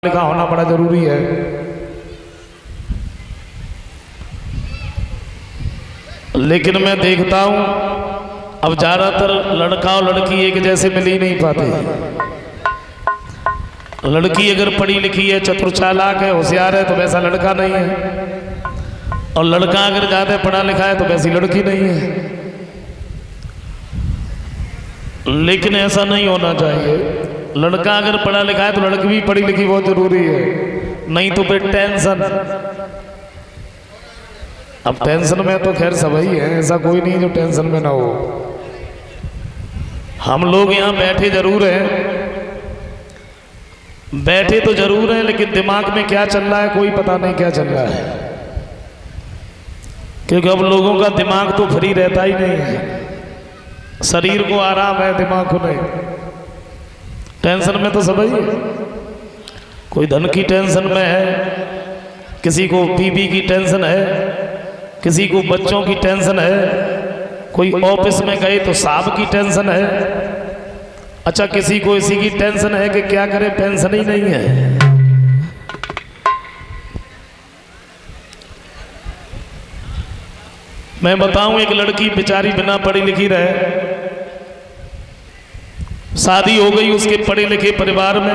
लिखा होना बड़ा जरूरी है। लेकिन मैं देखता हूं अब ज्यादातर लड़का और लड़की एक जैसे मिल ही नहीं पाते। लड़की अगर पढ़ी लिखी है, चतुर चालाक है, होशियार है तो वैसा लड़का नहीं है, और लड़का अगर ज्यादा पढ़ा लिखा है तो वैसी लड़की नहीं है। लेकिन ऐसा नहीं होना चाहिए। लड़का अगर पढ़ा लिखा है तो लड़की भी पढ़ी लिखी बहुत जरूरी है, नहीं तो फिर टेंशन। अब टेंशन में तो खैर सभी है, ऐसा कोई नहीं जो टेंशन में ना हो। हम लोग यहाँ बैठे जरूर हैं, बैठे तो जरूर हैं, लेकिन दिमाग में क्या चल रहा है कोई पता नहीं क्या चल रहा है, क्योंकि अब लोगों का दिमाग तो फ्री रहता ही नहीं है। शरीर को आराम है, दिमाग को नहीं। टेंशन में तो सभी है। कोई धन की टेंशन में है, किसी को बीवी की टेंशन है, किसी को बच्चों की टेंशन है, कोई ऑफिस में गए तो साहब की टेंशन है। अच्छा, किसी को इसी की टेंशन है कि क्या करे, पेंशन ही नहीं है। मैं बताऊं, एक लड़की बेचारी बिना पढ़ी लिखी रहे, शादी हो गई उसके पढ़े लिखे परिवार में,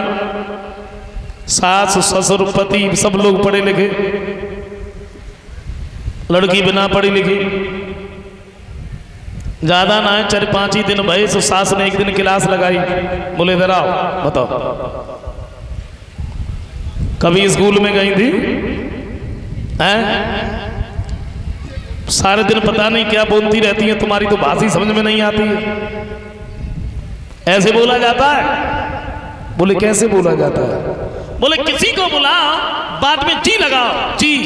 सास ससुर पति सब लोग पढ़े लिखे, लड़की बिना पढ़ी लिखी। ज्यादा ना है 4-5 ही दिन भले, तो सास ने एक दिन क्लास लगाई, बोले इधर आओ बताओ कभी स्कूल में गई थी हैं? सारे दिन पता नहीं क्या बोलती रहती है, तुम्हारी तो भाषा समझ में नहीं आती है। ऐसे बोला जाता है? बोले कैसे बोला जाता है? बोले किसी को बुला बाद में जी लगाओ, जी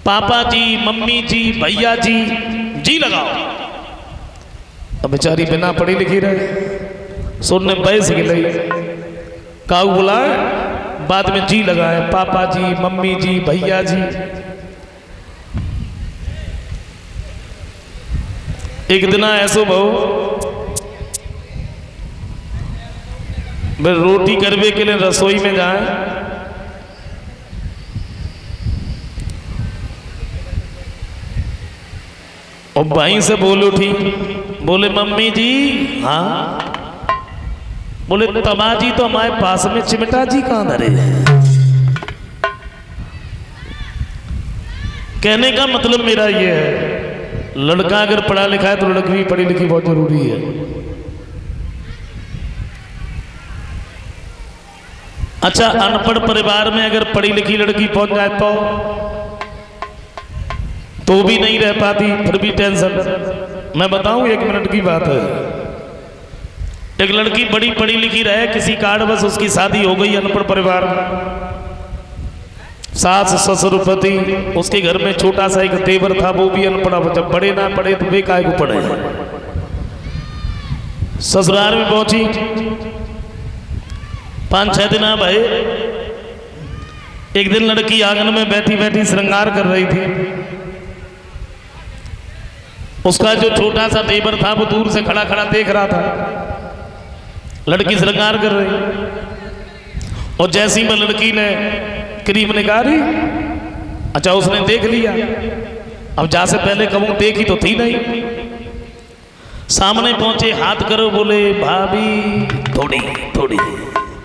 पापा जी, मम्मी जी, भैया जी, जी लगाओ। अब बेचारी बिना पढ़ी लिखी रहे, सुनने बैस गई, काऊ बुलाए बाद में जी लगाए, पापा जी, मम्मी जी, भैया जी। एक दिन ऐसो बहु मैं रोटी करवे के लिए रसोई में जाए, और भाई से बोल उठी, बोले मम्मी जी। हाँ? बोले तमा जी तो हमारे पास में, चिमटा जी कहां धरे? कहने का मतलब मेरा ये है, लड़का अगर पढ़ा लिखा है तो लड़की भी पढ़ी लिखी बहुत जरूरी है। अच्छा, अनपढ़ परिवार में अगर पढ़ी लिखी लड़की पहुंच जाए तो भी नहीं रह पाती, फिर भी टेंशन। मैं बताऊं, 1 मिनट की बात है। एक लड़की बड़ी पढ़ी लिखी रहे, किसी कारण बस उसकी शादी हो गई अनपढ़ परिवार में, सास ससुर पति, उसके घर में छोटा सा एक देवर था, वो भी अनपढ़। जब बड़े ना पढ़े तो वे काहे को पढ़े। ससुराल में पहुंची, 5-6 दिन भाई, एक दिन लड़की आंगन में बैठी बैठी श्रृंगार कर रही थी। उसका जो छोटा सा देवर था वो दूर से खड़ा खड़ा देख रहा था, लड़की श्रृंगार कर रही। और जैसी में लड़की ने क्रीम निकाली, अच्छा उसने देख लिया। अब जा से पहले कहूं देखी तो थी नहीं, सामने पहुंचे, हाथ करो, बोले भाभी थोड़ी थोड़ी।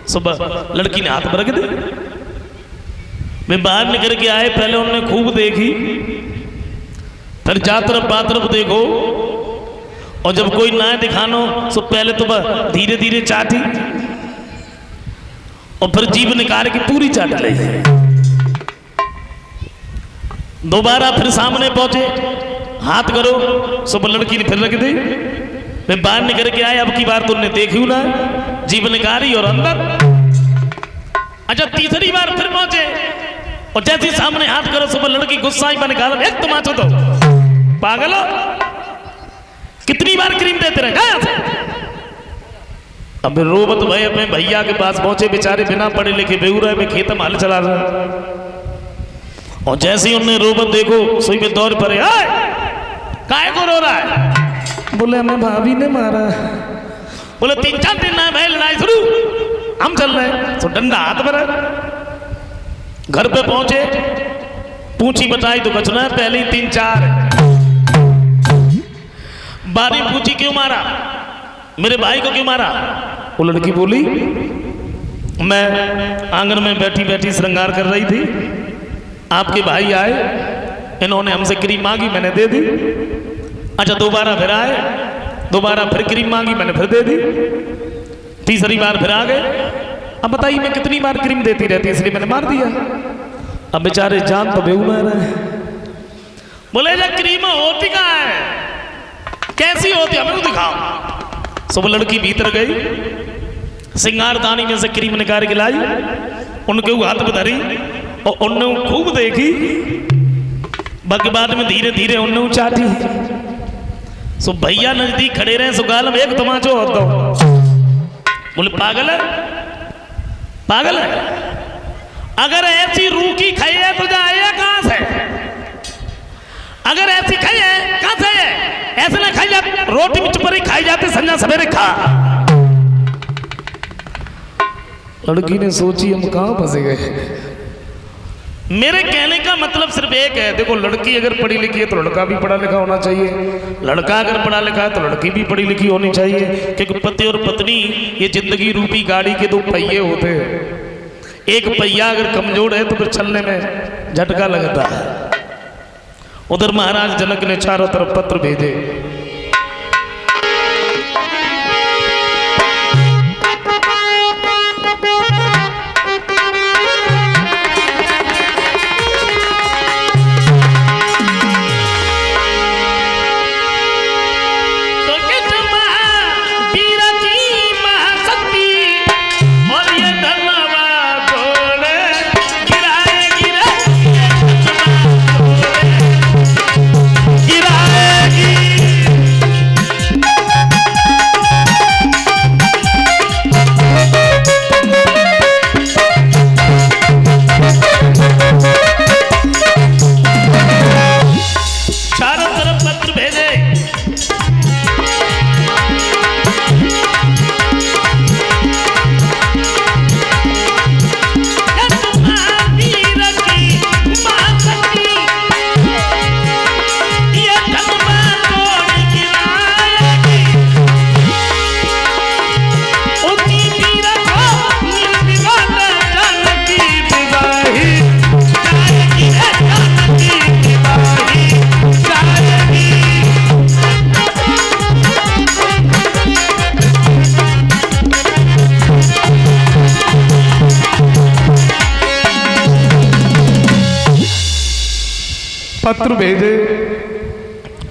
सुबह लड़की ने हाथ में रख दी। मैं बाहर निकल के आए, पहले उन्होंने खूब देखी, फिर जा तरफ बात तरफ देखो, और जब कोई ना दिखानो तो पहले तो धीरे धीरे चाटी, और फिर जीभ निकाल के पूरी चाट ली। दोबारा फिर सामने पहुंचे, हाथ करो, सुबह लड़की ने फिर रख दी। मैं बाहर निकल के आए, अब की बार तुमने देखी ना, जीभ निकाली और अंदर। अच्छा, तीसरी बार फिर पहुंचे, और जैसे सामने हाथ करो, सुबह लड़की गुस्सा ही निकाला, एक तमाचो दो, पागल हो, कितनी बार क्रीम देते रहे। अब रोबत भाई अपने भैया के पास पहुंचे, बेचारे बिना पढ़े लिखे बेगूरा में खेत में हल चला रहे, और जैसे ही उन्होंने रोबत देखो, सुई में दौड़ पड़े, काहे को रो रहा है? बोले हमें भाभी ने मारा। बोले 3-4 दिन ना भाई लड़ाई शुरू, हम चल रहे हैं। तो डंडा हाथ में रहा। घर पे पहुंचे, पूछी बताई तो कुछ ना, पहले ही 3-4 बारी पूछी क्यों मारा, मेरे भाई को क्यों मारा। वो लड़की बोली मैं आंगन में बैठी बैठी श्रृंगार कर रही थी, आपके भाई आए, इन्होंने हमसे क्रीम मांगी, मैंने दे दी। अच्छा दोबारा फिर आए, दोबारा फिर क्रीम मांगी, मैंने फिर दे दी। तीसरी बार फिर आ गए। अब बताइए मैं कितनी बार क्रीम देती रहती, इसलिए मैंने मार दिया। अब बेचारे जान तो बेगुनाह रहे। बोले जा क्रीम होती कहाँ है, कैसी होती है, हमें दिखाओ। सब लड़की भीतर गई, सिंगारदानी में से क्रीम निकाल के लाई, उनके हाथ में धरी और उन्होंने खूब देखी। बाकी बाद में धीरे धीरे उन्होंने चाटी। सो भैया नजदीक खड़े रहे, सुगाल में एक तमाचो होता। बोले पागल है, पागल है, अगर ऐसी रूखी खाई है तो जाए कहां से, अगर ऐसी खाई है कहां से है, ऐसे ना खाई जाती, रोटी में चुपरी खाई जाती, संजा सवेरे खा। लड़की ने सोची हम कहां फंसे गए। मेरे कहने का मतलब सिर्फ एक है, देखो लड़की अगर पढ़ी लिखी है तो लड़का भी पढ़ा लिखा होना चाहिए, लड़का अगर पढ़ा लिखा है तो लड़की भी पढ़ी लिखी होनी चाहिए। क्योंकि पति और पत्नी ये जिंदगी रूपी गाड़ी के 2 पहिए होते हैं। एक पहिया अगर कमजोर है तो फिर चलने में झटका लगता है। उधर महाराज जनक ने चारों तरफ पत्र भेजे। पत्र भेजे।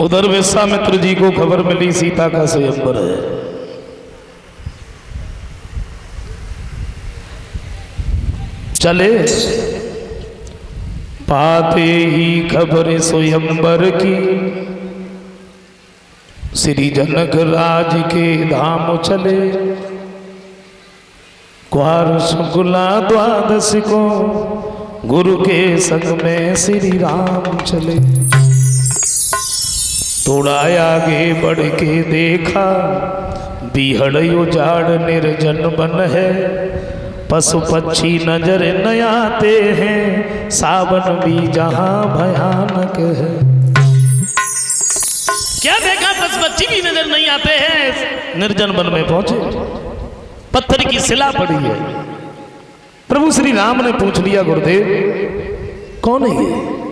उधर विश्वामित्र जी को खबर मिली सीता का स्वयंवर है। चले पाते ही खबर स्वयंवर की, श्री जनक राज के धाम चले। क्वार शुक्ला द्वादश को गुरु के संग में श्री राम चले। थोड़ा आगे बढ़ के देखा, बिहड़ उजाड़ निर्जन बन है। पशु पक्षी नजर न आते हैं, सावन भी जहां भयानक है। क्या देखा, पशु पक्षी भी नजर नहीं आते हैं। निर्जन वन में पहुंचे, पत्थर की शिला पड़ी है। प्रभु श्री राम ने पूछ लिया, गुरुदेव कौन है ये?